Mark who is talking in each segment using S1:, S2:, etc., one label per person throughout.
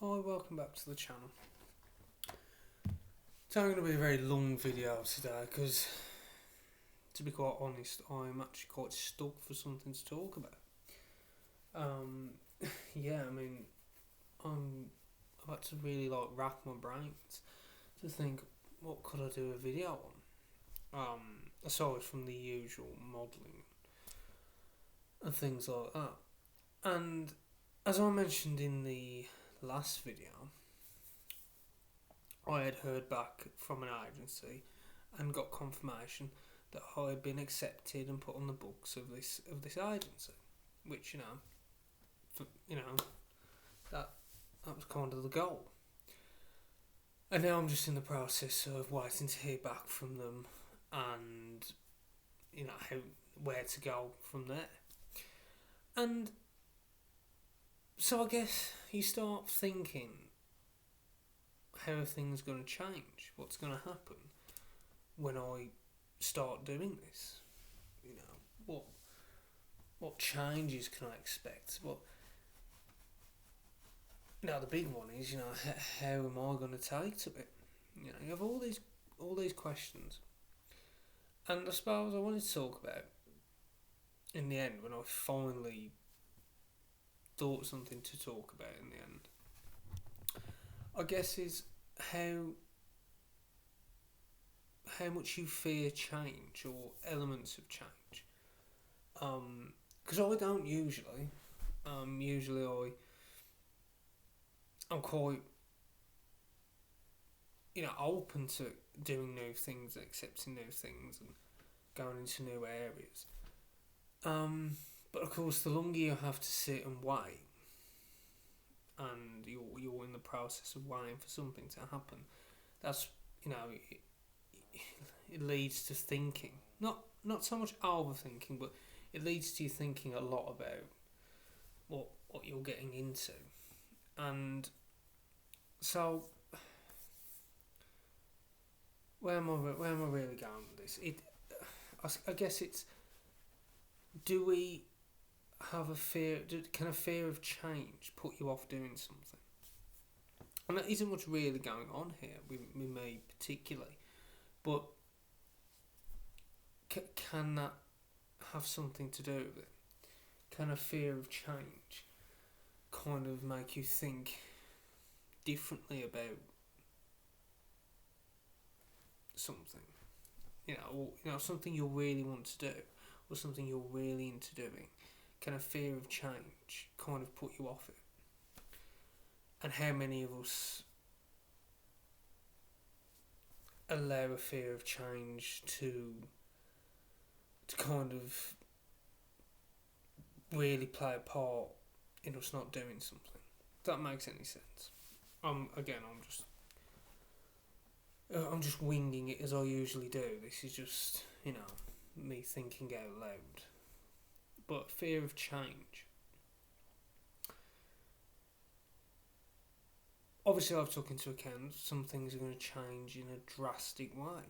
S1: Hi, welcome back to the channel. It's not going to be a very long video today because, to be quite honest, I'm actually quite stuck for something to talk about. Yeah, I mean, I've had to really rack my brains to think what could I do a video on. Aside from the usual modelling and things like that. And as I mentioned in the last video, I had heard back from an agency and got confirmation that I had been accepted and put on the books of this agency, which that was kind of the goal. And now I'm just in the process of waiting to hear back from them, and where to go from there. And so I guess you start thinking, how are things going to change? What's going to happen when I start doing this? What changes can I expect? Now the big one is, how am I going to take to it? You have all these questions, and I suppose I wanted to talk about, in the end, when I finally thought something to talk about in the end, I guess is how much you fear change or elements of change. Because I don't usually. Usually I'm quite, open to doing new things, accepting new things, and going into new areas. But of course, the longer you have to sit and wait, and you're in the process of waiting for something to happen, that's it leads to thinking. Not so much overthinking, but it leads to you thinking a lot about what you're getting into. And so, where am I really going with this? I guess it's, do we have a fear? Can a fear of change put you off doing something? And there isn't much really going on here with me particularly, but can that have something to do with it? Can a fear of change kind of make you think differently about something? Or something you really want to do, or something you're really into doing. Can a fear of change kind of put you off it? And how many of us allow a fear of change to kind of really play a part in us not doing something? If that makes any sense. I'm just winging it as I usually do. This is just, me thinking out loud. But fear of change. Obviously, I've took into account some things are going to change in a drastic way.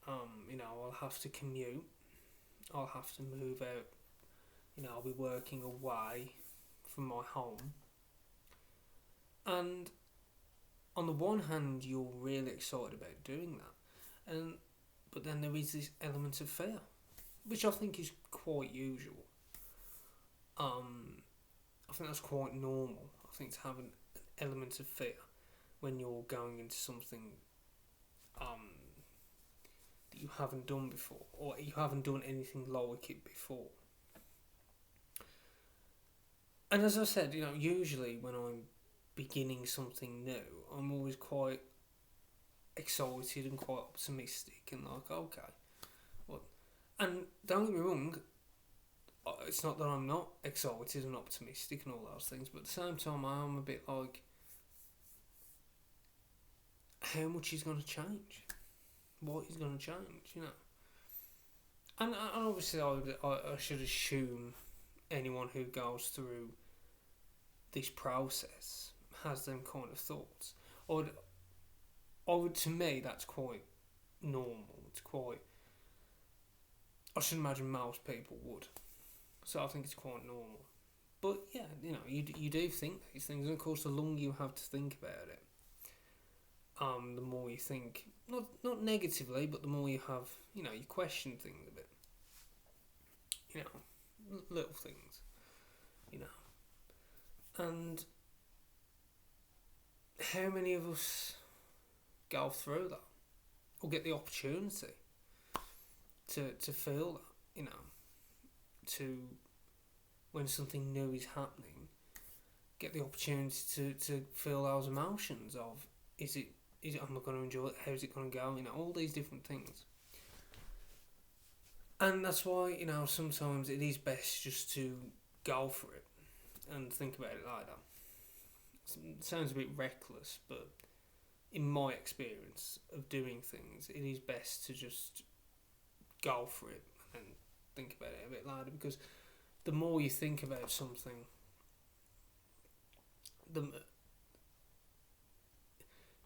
S1: I'll have to commute. I'll have to move out. I'll be working away from my home. And on the one hand, you're really excited about doing that, but then there is this element of fear, which I think is quite usual. I think that's quite normal. I think to have an element of fear when you're going into something that you haven't done before, or you haven't done anything like it before. And as I said, usually when I'm beginning something new, I'm always quite excited and quite optimistic and okay. And don't get me wrong, it's not that I'm not excited and optimistic and all those things, but at the same time I am a bit like, how much is going to change? What is going to change, And obviously I should assume anyone who goes through this process has them kind of thoughts. To me, that's quite normal. I should imagine most people would. So I think it's quite normal. But yeah, you do think these things, and of course, the longer you have to think about it, the more you think, not negatively, but the more you have, you question things a bit, little things, you know, and how many of us go through that or get the opportunity to feel that, to when something new is happening, get the opportunity to feel those emotions of is it am I going to enjoy it, how's it going to go, all these different things. And that's why, sometimes it is best just to go for it and think about it like that. It sounds a bit reckless, but in my experience of doing things, it is best to just go for it and think about it a bit later, because the more you think about something,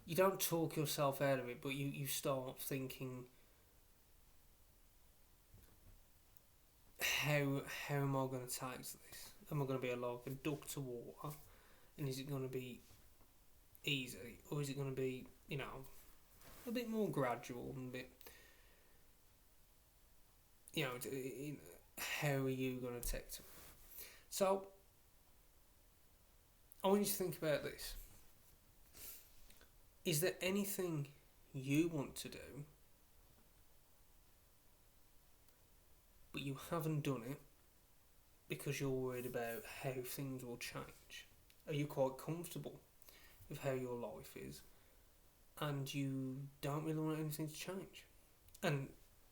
S1: you don't talk yourself out of it, but you start thinking, how am I going to take this? Am I going to be like a duck to water, and is it going to be easy, or is it going to be, a bit more gradual and a bit, how are you going to take it? So, I want you to think about this. Is there anything you want to do, but you haven't done it because you're worried about how things will change? Are you quite comfortable with how your life is, and you don't really want anything to change? And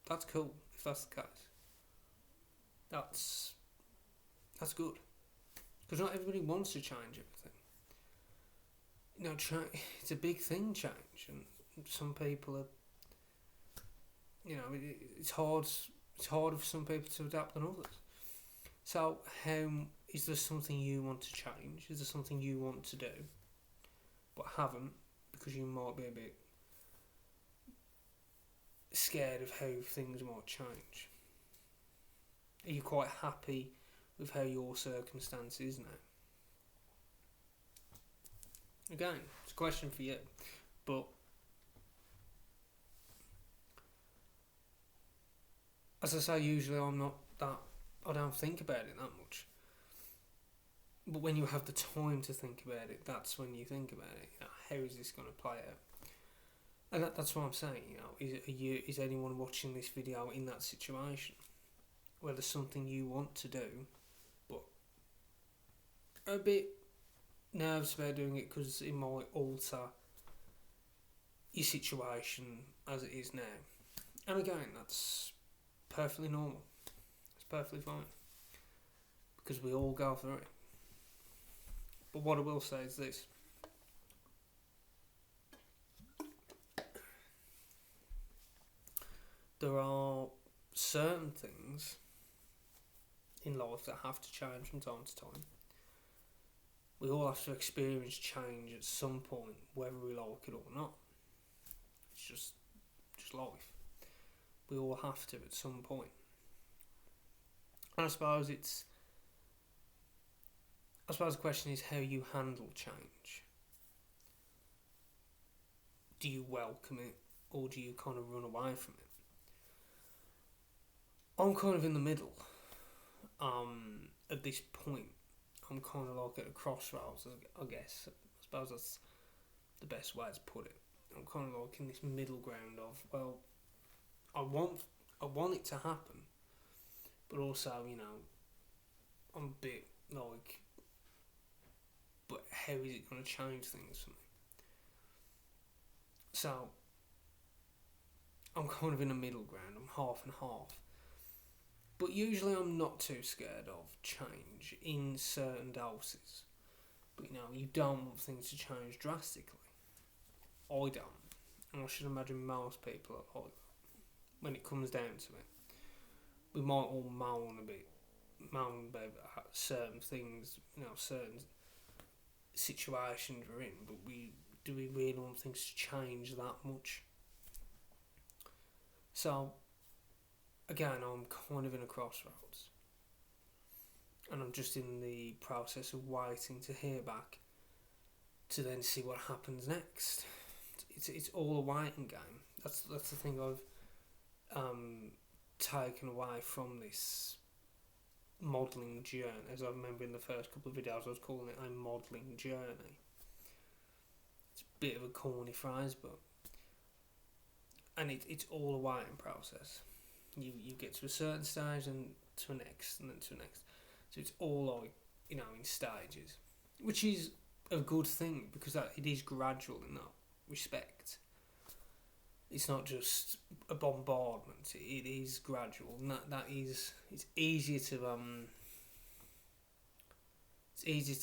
S1: that's cool if that's the case. That's good, because not everybody wants to change everything. It's a big thing, change, and some people are, it's hard. It's harder for some people to adapt than others. So, is there something you want to change? Is there something you want to do, but haven't, because you might be a bit scared of how things might change? Are you quite happy with how your circumstance is now? Again, it's a question for you, but as I say, usually I don't think about it that much. But when you have the time to think about it, that's when you think about it. How is this going to play out? And that's what I'm saying. Is anyone watching this video in that situation where there's something you want to do, but a bit nervous about doing it because it might alter your situation as it is now? And again, that's perfectly normal. It's perfectly fine, because we all go through it. But what I will say is this. There are certain things in life that have to change from time to time. We all have to experience change at some point, whether we like it or not. It's just life. We all have to at some point. And I suppose the question is how you handle change. Do you welcome it, or do you kind of run away from it? I'm kind of in the middle. At this point, I'm kind of like at a crossroads, I guess. I suppose that's the best way to put it. I'm kind of like in this middle ground of, well, I want it to happen, but also, I'm a bit like, but how is it going to change things for me? So, I'm kind of in a middle ground. I'm half and half. But usually I'm not too scared of change in certain doses. But you don't want things to change drastically. I don't. And I should imagine most people are like that. When it comes down to it, we might all moan about certain things, certain situations we're in, but do we really want things to change that much? So, again, I'm kind of in a crossroads. and I'm just in the process of waiting to hear back to then see what happens next. It's all a waiting game. That's the thing I've taken away from this modelling journey. As I remember in the first couple of videos, I was calling it a modelling journey. It's a bit of a corny phrase, but it's all a waiting process. You get to a certain stage and to a next and then to a next. So it's all like, in stages, which is a good thing because it is gradual in that respect. It's not just a bombardment. It is gradual, and it's easier to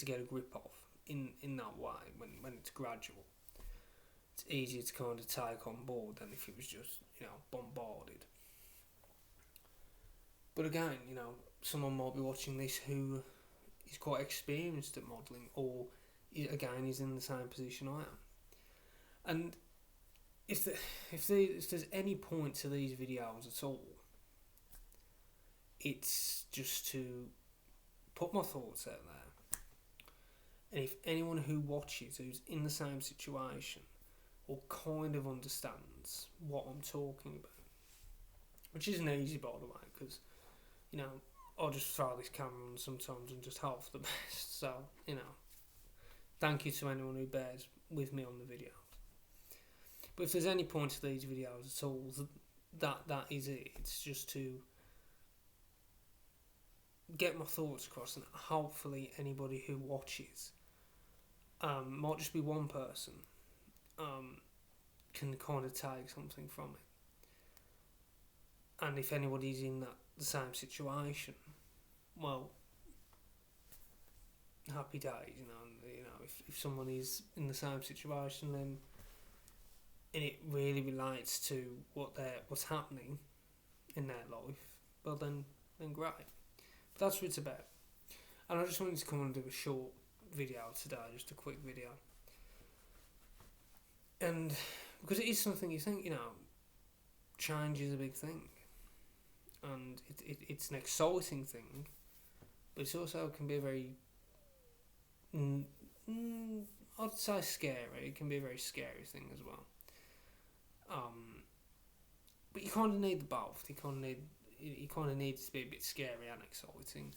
S1: get a grip of in that way when it's gradual. It's easier to kind of take on board than if it was just bombarded. But again, someone might be watching this who is quite experienced at modelling, or again is in the same position I am. And if there's any point to these videos at all, it's just to put my thoughts out there. And if anyone who watches who's in the same situation or kind of understands what I'm talking about, which isn't easy by the way, because I'll just throw this camera on sometimes and just hope for the best. So thank you to anyone who bears with me on the video. But if there's any point to these videos at all, that is it. It's just to get my thoughts across, and hopefully anybody who watches, might just be one person, can kind of take something from it. And if anybody's in the same situation, well, happy days. If someone is in the same situation, then and it really relates to what's happening in their life, well then great. But that's what it's about. And I just wanted to come and do a short video today, just a quick video. And because it is something you think, change is a big thing. And it's an exciting thing, but it also can be a very, I'd say scary. It can be a very scary thing as well. But you kind of need the both. You kind of need it to be a bit scary and exciting.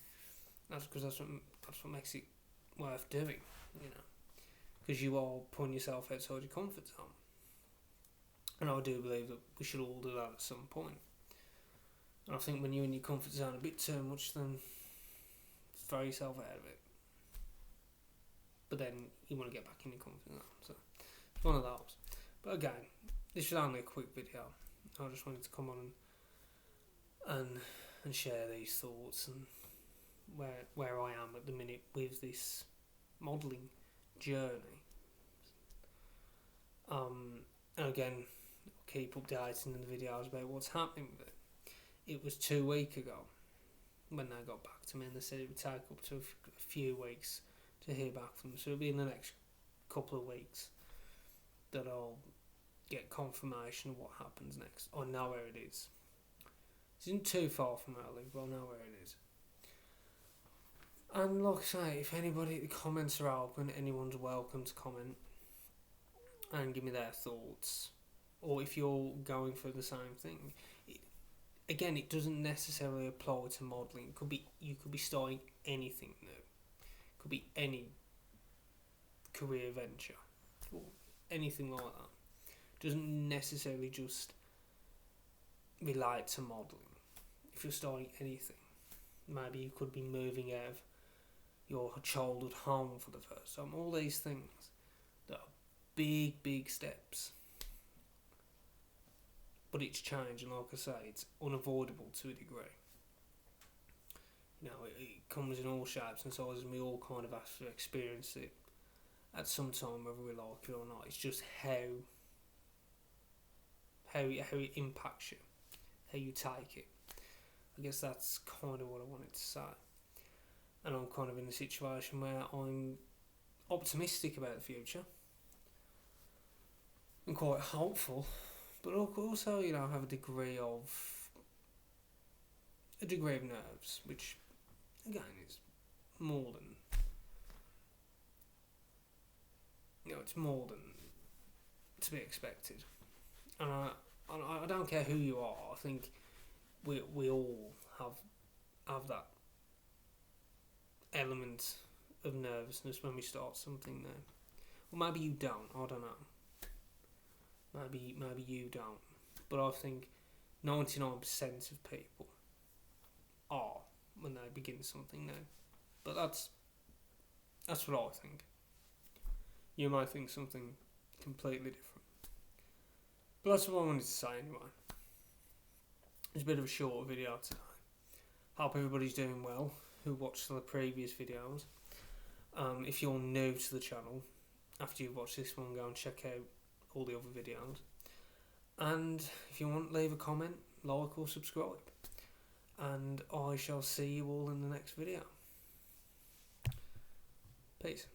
S1: That's what makes it worth doing, because you are putting yourself outside your comfort zone. And I do believe that we should all do that at some point. And I think when you're in your comfort zone a bit too much, then throw yourself out of it. But then you want to get back in your comfort zone. So it's one of those. But again, this was only a quick video. I just wanted to come on and share these thoughts and where I am at the minute with this modelling journey. And again, I'll keep updating in the videos about what's happening with it. It was 2 weeks ago when they got back to me, and they said it would take up to a few weeks to hear back from them. So it'll be in the next couple of weeks that I'll get confirmation of what happens next. I know where it is. It isn't too far from where I live, but I know where it is. And like I say, if anybody, the comments are open, anyone's welcome to comment and give me their thoughts. Or if you're going for the same thing. Again, it doesn't necessarily apply to modelling. You could be starting anything new. It could be any career venture or anything like that. It doesn't necessarily just relate to modelling. If you're starting anything, maybe you could be moving out of your childhood home for the first time. All these things that are big steps. But it's change, and like I say, it's unavoidable to a degree. It comes in all shapes and sizes, and we all kind of have to experience it at some time, whether we like it or not. It's just how it impacts you, how you take it. I guess that's kind of what I wanted to say. And I'm kind of in a situation where I'm optimistic about the future. I'm quite hopeful. But also, have a degree of nerves, which again is more than, it's more than to be expected. And I don't care who you are. I think we all have that element of nervousness when we start something new. Well, maybe you don't. I don't know. Maybe you don't. But I think 99% of people are when they begin something new. But that's what I think. You might think something completely different. But that's what I wanted to say anyway. It's a bit of a short video today. Hope everybody's doing well who watched the previous videos. If you're new to the channel, after you've watched this one, go and check out all the other videos. And if you want, leave a comment, like or subscribe. And I shall see you all in the next video. Peace.